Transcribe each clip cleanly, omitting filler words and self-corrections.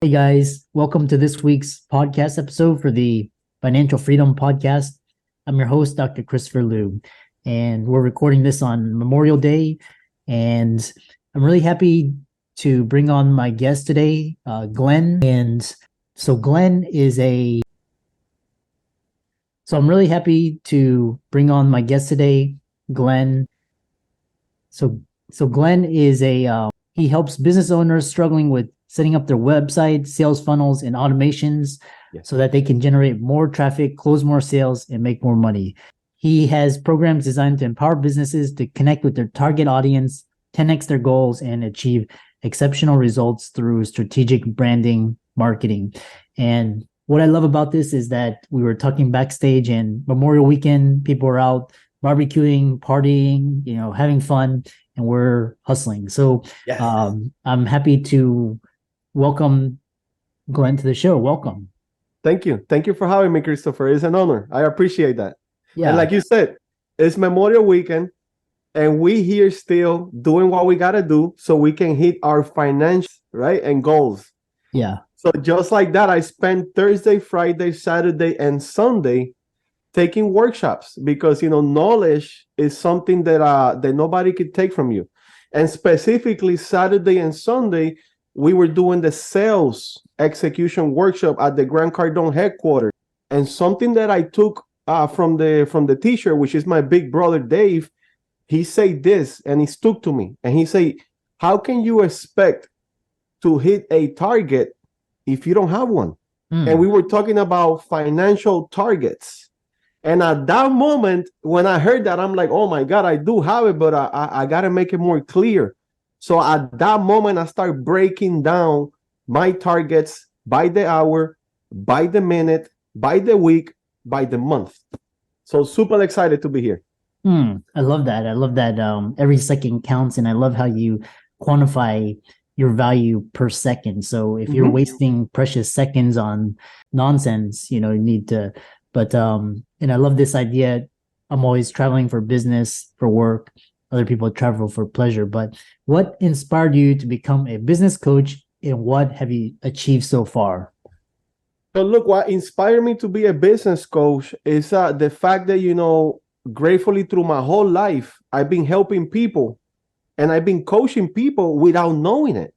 Hey guys, welcome to this week's podcast episode for the Financial Freedom Podcast. I'm your host, Dr. Christopher Liu, and we're recording this on Memorial Day. And I'm really happy to bring on my guest today, Glenn. And so Glenn is a so I'm really happy to bring on my guest today, Glenn. So Glenn is he helps business owners struggling with setting up their website, sales funnels, and automations so that they can generate more traffic, close more sales, and make more money. He has programs designed to empower businesses to connect with their target audience, 10x their goals, and achieve exceptional results through strategic branding, marketing. And what I love about this is that we were talking backstage and Memorial Weekend, people were out barbecuing, partying, having fun, and we're hustling. So I'm happy to welcome Glenn to the show. Welcome. Thank you. Thank you for having me, Christopher. It's an honor. I appreciate that. Yeah. And like you said, it's Memorial Weekend, and we here still doing what we got to do so we can hit our financials, right, and goals. Yeah. So just like that, I spent Thursday, Friday, Saturday, and Sunday taking workshops because, knowledge is something that nobody could take from you. And specifically Saturday and Sunday, we were doing the sales execution workshop at the Grant Cardone headquarters. And something that I took from the teacher, which is my big brother, Dave, he said this, and he stuck to me. And he said, how can you expect to hit a target if you don't have one? And we were talking about financial targets. And at that moment, when I heard that, I'm like, oh my God, I do have it, but I got to make it more clear. So at that moment, I start breaking down my targets by the hour, by the minute, by the week, by the month. So super excited to be here. I love that. I love that every second counts. And I love how you quantify your value per second. So if you're wasting precious seconds on nonsense, you need to, but, and I love this idea. I'm always traveling for business, for work. Other people travel for pleasure, but what inspired you to become a business coach and what have you achieved so far? So look, what inspired me to be a business coach is the fact that, gratefully through my whole life, I've been helping people and I've been coaching people without knowing it.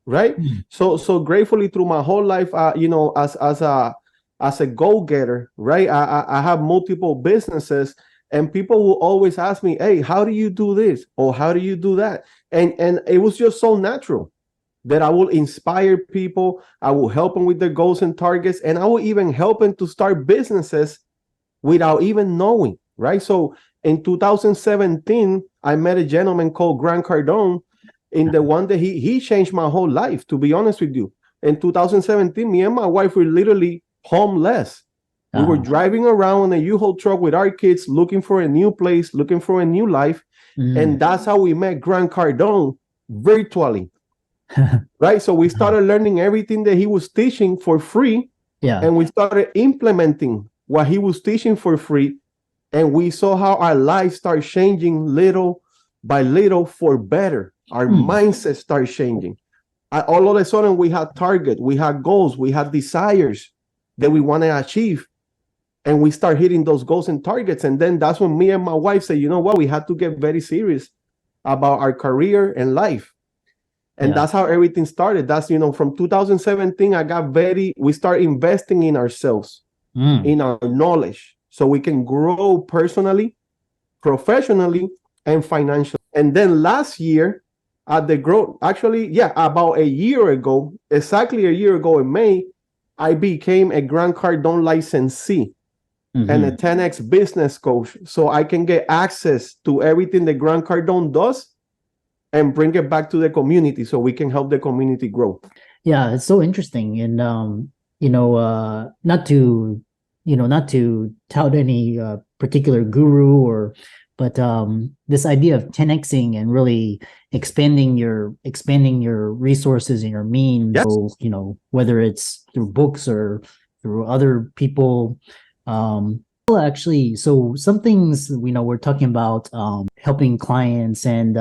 Right. So gratefully through my whole life, as a go-getter, right? I have multiple businesses. And people will always ask me, hey, how do you do this? Or how do you do that? And it was just so natural that I will inspire people. I will help them with their goals and targets. And I will even help them to start businesses without even knowing, right? So in 2017, I met a gentleman called Grant Cardone. In the one that he changed my whole life, to be honest with you. In 2017, me and my wife were literally homeless. We were driving around in a U-Haul truck with our kids, looking for a new place, looking for a new life. And that's how we met Grant Cardone virtually. Right? So we started learning everything that he was teaching for free. Yeah. And we started implementing what he was teaching for free. And we saw how our lives start changing little by little for better. Our mindset started changing. All of a sudden, we had targets, we had goals, we had desires that we want to achieve. And we start hitting those goals and targets. And then that's when me and my wife say, you know what, we had to get very serious about our career and life. And that's how everything started. That's, from 2017, we start investing in ourselves, in our knowledge, so we can grow personally, professionally, and financially. And then last year at the growth, about exactly a year ago in May, I became a Grant Cardone licensee. And a 10X business coach, so I can get access to everything that Grant Cardone does and bring it back to the community so we can help the community grow. Yeah, it's so interesting. And, not to tout any particular guru but this idea of 10Xing and really expanding your resources and your means, so, whether it's through books or through other people, actually, so some things, we're talking about helping clients and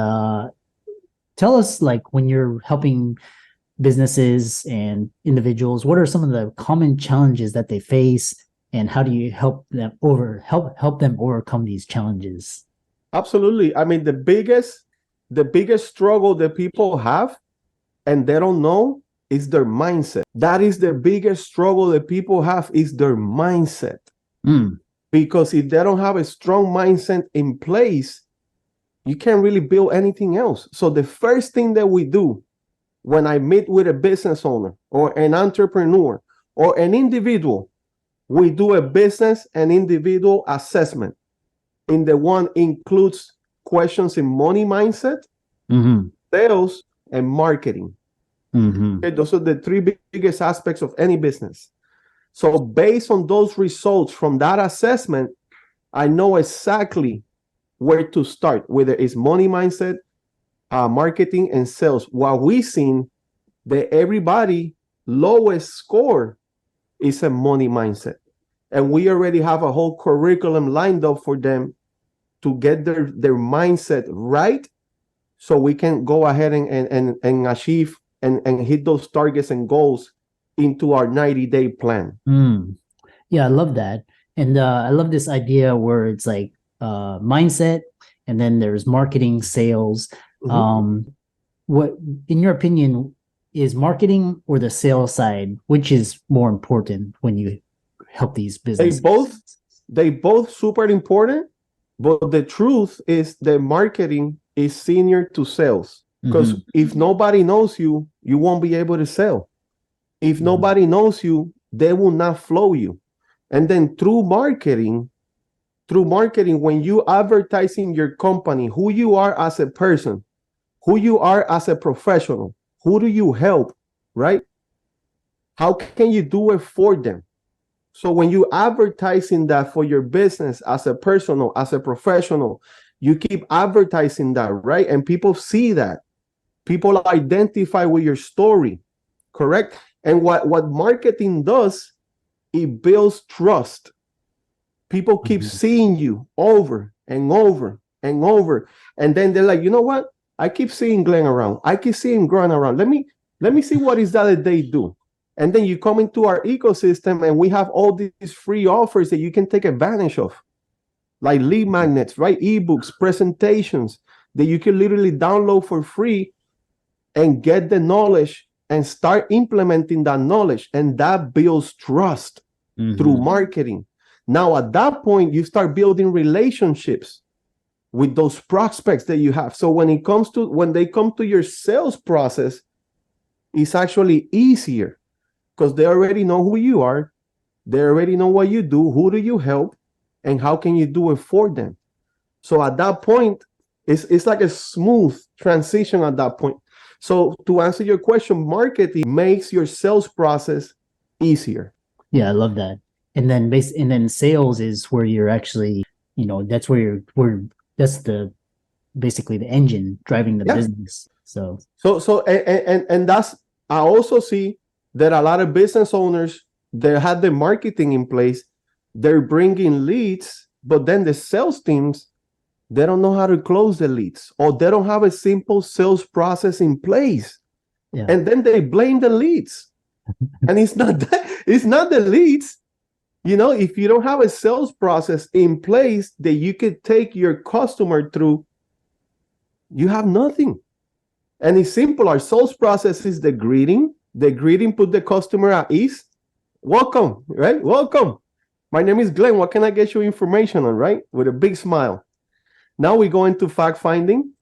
tell us, like, when you're helping businesses and individuals, what are some of the common challenges that they face, and how do you help them overcome these challenges? Absolutely. I mean, the biggest struggle that people have and they don't know is their mindset. That is the biggest struggle that people have, is their mindset. Mm. Because if they don't have a strong mindset in place, you can't really build anything else. So the first thing that we do when I meet with a business owner or an entrepreneur or an individual, we do a business and individual assessment. And the one includes questions in money mindset, Mm-hmm. sales, and marketing. Mm-hmm. Okay, those are the three biggest aspects of any business. So based on those results from that assessment, I know exactly where to start, whether it's money mindset, marketing, and sales. What we've seen, that everybody lowest score is a money mindset. And we already have a whole curriculum lined up for them to get their mindset right, so we can go ahead and achieve and hit those targets and goals into our 90-day plan. Mm. Yeah, I love that. And I love this idea where it's like mindset, and then there's marketing, sales. Mhm. What, in your opinion, is marketing or the sales side, which is more important when you help these businesses? They both super important, but the truth is that marketing is senior to sales. Because if nobody knows you, you won't be able to sell. If nobody knows you, they will not flow you. And then through marketing, when you advertising your company, who you are as a person, who you are as a professional, who do you help, right? How can you do it for them? So when you advertising that for your business as a personal, as a professional, you keep advertising that, right? And people see that. People identify with your story, correct? And what marketing does, it builds trust. People keep seeing you over and over and over. And then they're like, you know what? I keep seeing Glenn around. I keep seeing Grant around. Let me see what is that they do. And then you come into our ecosystem and we have all these free offers that you can take advantage of, like lead magnets, right? Ebooks, presentations that you can literally download for free and get the knowledge and start implementing that knowledge. And that builds trust through marketing. Now, at that point, you start building relationships with those prospects that you have. So when they come to your sales process, it's actually easier because they already know who you are. They already know what you do, who do you help, and how can you do it for them. So at that point, it's like a smooth transition at that point. So to answer your question, marketing makes your sales process easier. Yeah, I love that. And then sales is where you're actually, that's that's basically the engine driving the business. So that's, I also see that a lot of business owners, they have the marketing in place, they're bringing leads, but then the sales teams, they don't know how to close the leads, or they don't have a simple sales process in place. Yeah. And then they blame the leads. And it's not the leads. If you don't have a sales process in place that you could take your customer through, you have nothing. And it's simple. Our sales process is the greeting. The greeting put the customer at ease. Welcome, right? Welcome. My name is Glenn. What can I get you information on, right? With a big smile. Now we go into fact finding.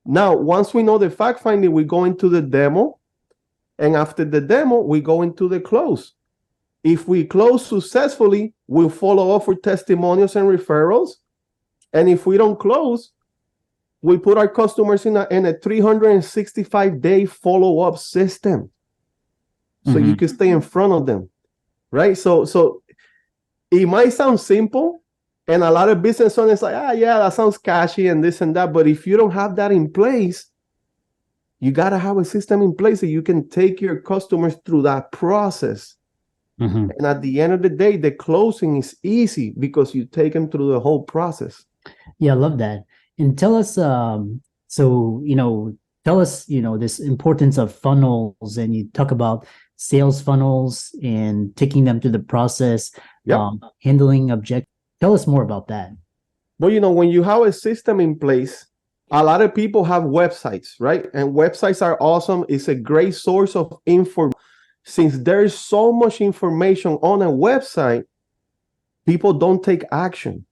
Now, once we know the fact finding, we go into the demo. And after the demo, we go into the close. If we close successfully, we'll follow up with testimonials and referrals. And if we don't close, we put our customers in a 365-day follow-up system. So you can stay in front of them, right? So it might sound simple, and a lot of business owners like, yeah, that sounds catchy and this and that. But if you don't have that in place, you got to have a system in place that you can take your customers through that process. And at the end of the day, the closing is easy because you take them through the whole process. Yeah, I love that. And tell us, tell tell us, this importance of funnels, and you talk about sales funnels and taking them through the process, Yep. handling object. Tell us more about that. But when you have a system in place, a lot of people have websites, right? And websites are awesome. It's a great source of info. Since there's so much information on a website, people don't take action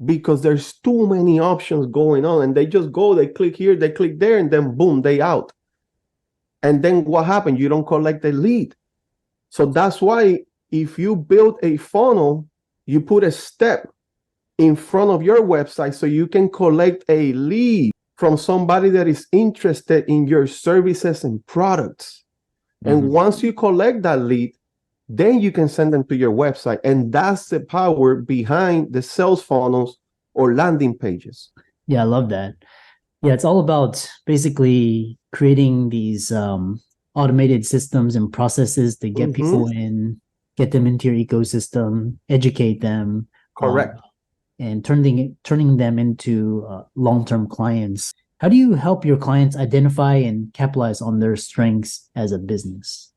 because there's too many options going on, and they just go, they click here, they click there, and then boom, they out. And then what happened? You don't collect the lead. So that's why if you build a funnel, you put a step in front of your website so you can collect a lead from somebody that is interested in your services and products. And once you collect that lead, then you can send them to your website. And that's the power behind the sales funnels or landing pages. Yeah, I love that. Yeah, it's all about basically creating these automated systems and processes to get people in, get them into your ecosystem, educate them. Correct. And turning them into long-term clients. How do you help your clients identify and capitalize on their strengths as a business?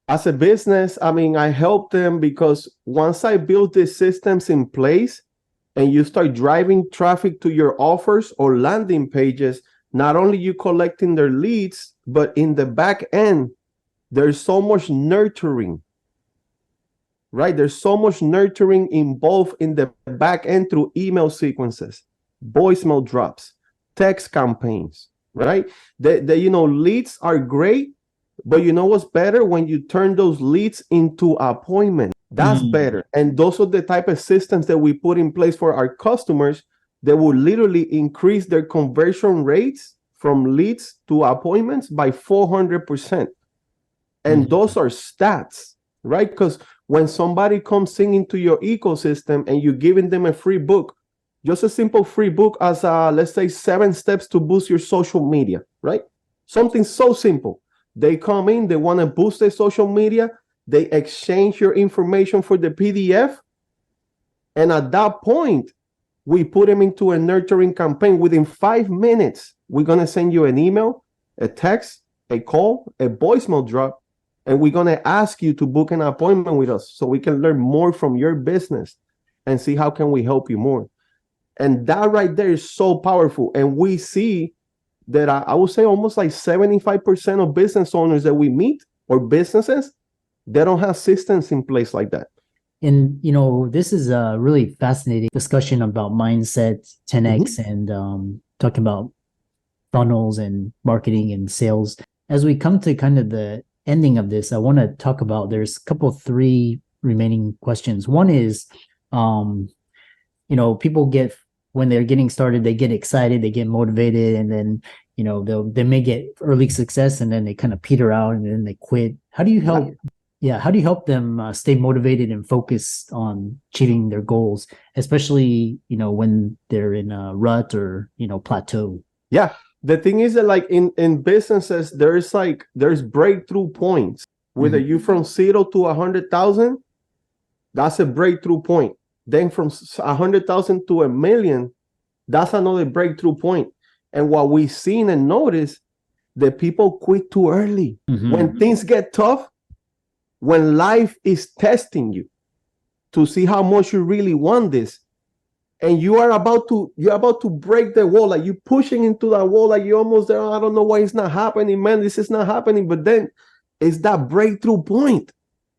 As a business, I help them because once I build these systems in place and you start driving traffic to your offers or landing pages, not only you collecting their leads, but in the back end, there's so much nurturing. Right? There's so much nurturing involved in the back end through email sequences, voicemail drops, text campaigns, right? Leads are great, but you know what's better? When you turn those leads into appointments. That's better. And those are the type of systems that we put in place for our customers that will literally increase their conversion rates from leads to appointments by 400%. And those are stats, right? Because when somebody comes into your ecosystem and you're giving them a free book, just a simple free book as let's say 7 steps to boost your social media, right? Something so simple. They come in, they want to boost their social media, they exchange your information for the PDF. And at that point, we put them into a nurturing campaign. Within 5 minutes, we're going to send you an email, a text, a call, a voicemail drop. And we're going to ask you to book an appointment with us so we can learn more from your business and see how can we help you more. And that right there is so powerful. And we see that I would say almost like 75% of business owners that we meet or businesses, they don't have systems in place like that. And, this is a really fascinating discussion about mindset, 10X, and talking about funnels and marketing and sales. As we come to kind of the ending of this, I want to talk about, there's a couple, 3 remaining questions. One is, people when they're getting started, they get excited, they get motivated, and then, they may get early success and then they kind of peter out and then they quit. How do you help? Yeah. How do you help them stay motivated and focused on achieving their goals, especially, when they're in a rut or, plateau? Yeah. The thing is that like in businesses, there's breakthrough points. Whether you from 0 to 100,000, that's a breakthrough point. Then from 100,000 to 1 million, that's another breakthrough point. And what we've seen and noticed, that people quit too early. When things get tough, when life is testing you to see how much you really want this, and you're about to break the wall, like you're pushing into that wall, like you're almost there. I don't know why it's not happening, man. This is not happening. But then it's that breakthrough point.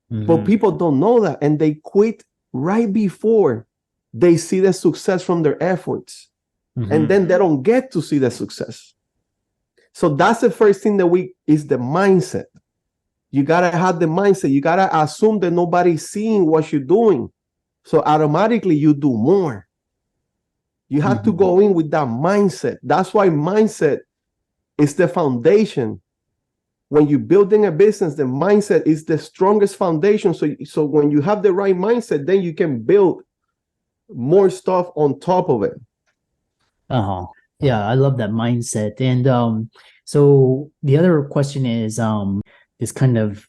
But people don't know that, and they quit right before they see the success from their efforts. And then they don't get to see the success. So that's the first thing is the mindset. You got to have the mindset. You got to assume that nobody's seeing what you're doing. So automatically you do more. You have to go in with that mindset. That's why mindset is the foundation. When you're building a business, the mindset is the strongest foundation. So when you have the right mindset, then you can build more stuff on top of it. Yeah, I love that mindset. And so the other question is this kind of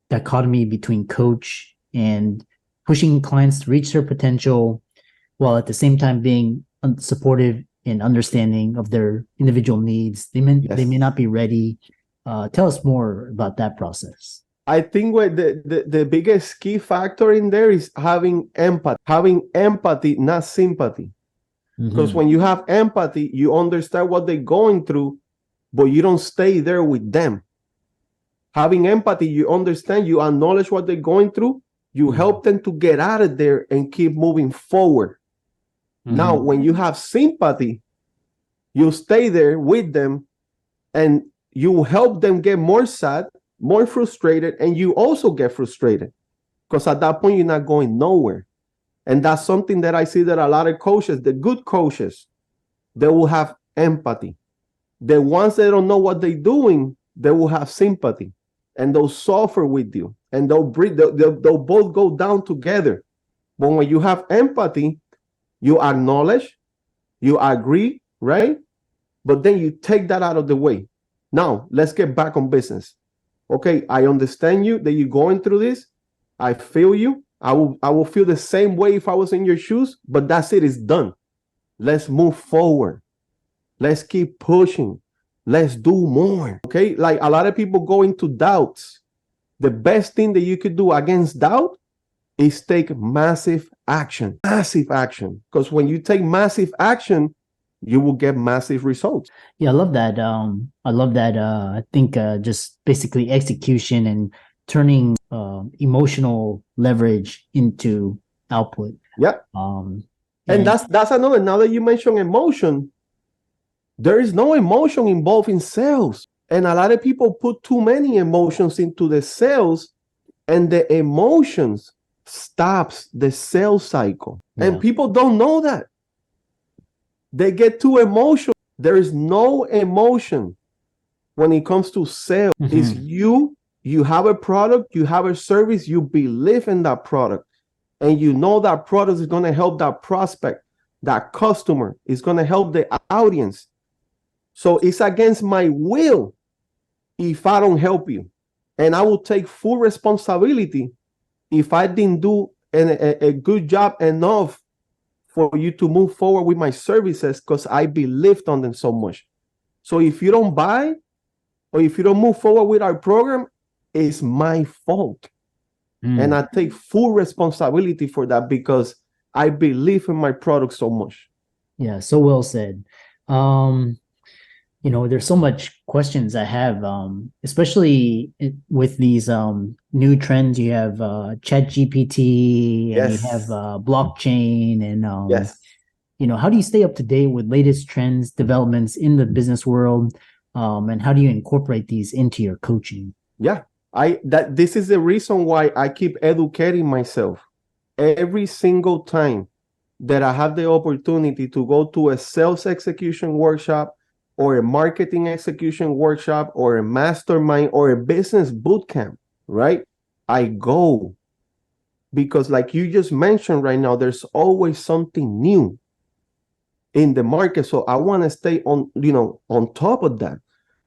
dichotomy between coach and pushing clients to reach their potential while at the same time being supportive and understanding of their individual needs. They may Yes. not be ready. Tell us more about that process. I think what the biggest key factor in there is having empathy, not sympathy. Because when you have empathy, you understand what they're going through, but you don't stay there with them. Having empathy, you understand, you acknowledge what they're going through, you help them to get out of there and keep moving forward. Now, when you have sympathy, you stay there with them and you help them get more sad, more frustrated, and you also get frustrated because at that point, you're not going nowhere. And that's something that I see that a lot of coaches, the good coaches, they will have empathy. The ones that don't know what they're doing, they will have sympathy and they'll suffer with you and they'll both go down together. But when you have empathy, you acknowledge, you agree, right? But then you take that out of the way. Now, let's get back on business. Okay, I understand you that you're going through this. I feel you. I will feel the same way if I was in your shoes, but that's it. It's done. Let's move forward. Let's keep pushing. Let's do more. Okay, like a lot of people go into doubts. The best thing that you could do against doubt is take massive action. Massive action. Because when you take massive action, you will get massive results. Yeah, I love that. I think just basically execution and turning emotional leverage into output. Yeah. And that's another. Now that you mention emotion, there is no emotion involved in sales. And a lot of people put too many emotions into the sales, and the emotions stops the sales cycle. Yeah. And people don't know that. They get too emotional. There is no emotion when it comes to sales. It's you have a product, you have a service, you believe in that product, and you know that product is going to help that prospect, that customer, is going to help the audience. So it's against my will if I don't help you. And I will take full responsibility if I didn't do a good job enough for you to move forward with my services because I believed on them so much. So if you don't buy or if you don't move forward with our program, it's my fault. And I take full responsibility for that because I believe in my product so much. Yeah, so well said. There's so much questions I have, especially with these new trends. You have ChatGPT and you have blockchain and how do you stay up to date with latest trends, developments in the business world, and how do you incorporate these into your coaching? Yeah, this is the reason why I keep educating myself every single time that I have the opportunity to go to a sales execution workshop or a marketing execution workshop or a mastermind or a business boot camp, right? I go because like you just mentioned right now, there's always something new in the market. So I want to stay on top of that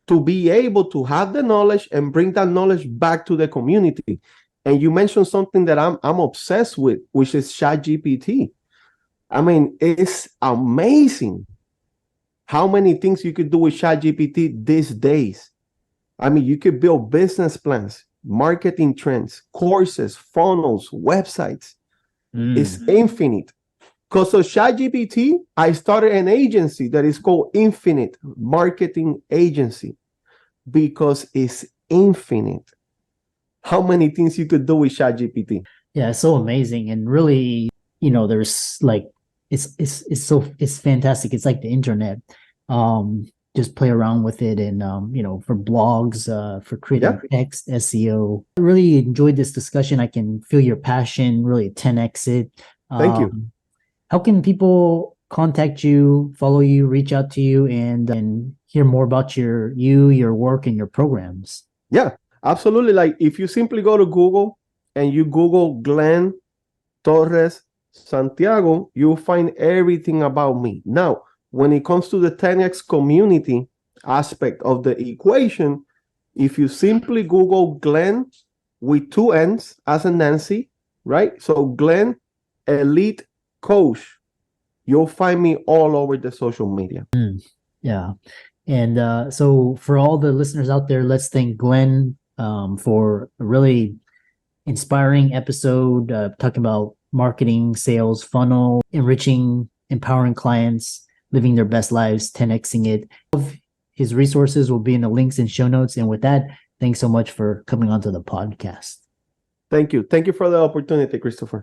to be able to have the knowledge and bring that knowledge back to the community. And you mentioned something that I'm obsessed with, which is ChatGPT. I mean, it's amazing how many things you could do with ChatGPT these days. I mean, you could build business plans, marketing trends, courses, funnels, websites. It's infinite. Because of ChatGPT, I started an agency that is called Infinite Marketing Agency because it's infinite. How many things you could do with ChatGPT? Yeah, it's so amazing. And really, there's like, it's fantastic. It's like the internet. Just play around with it and for blogs, for creating text, SEO. I really enjoyed this discussion. I can feel your passion, really 10x it. Thank you. How can people contact you, follow you, reach out to you, and hear more about your work and your programs? Yeah, absolutely. Like if you simply go to Google and you Google Glenn Torres Santiago, you'll find everything about me. Now, when it comes to the 10x community aspect of the equation, if you simply Google Glenn with two N's as in Nancy, right? So Glenn Elite Coach, You'll find me all over the social media. Yeah. And so for all the listeners out there, let's thank Glenn for a really inspiring episode talking about marketing, sales, funnel, enriching, empowering clients, living their best lives, 10xing it. His resources will be in the links and show notes. And with that, thanks so much for coming onto the podcast. Thank you. Thank you for the opportunity, Christopher.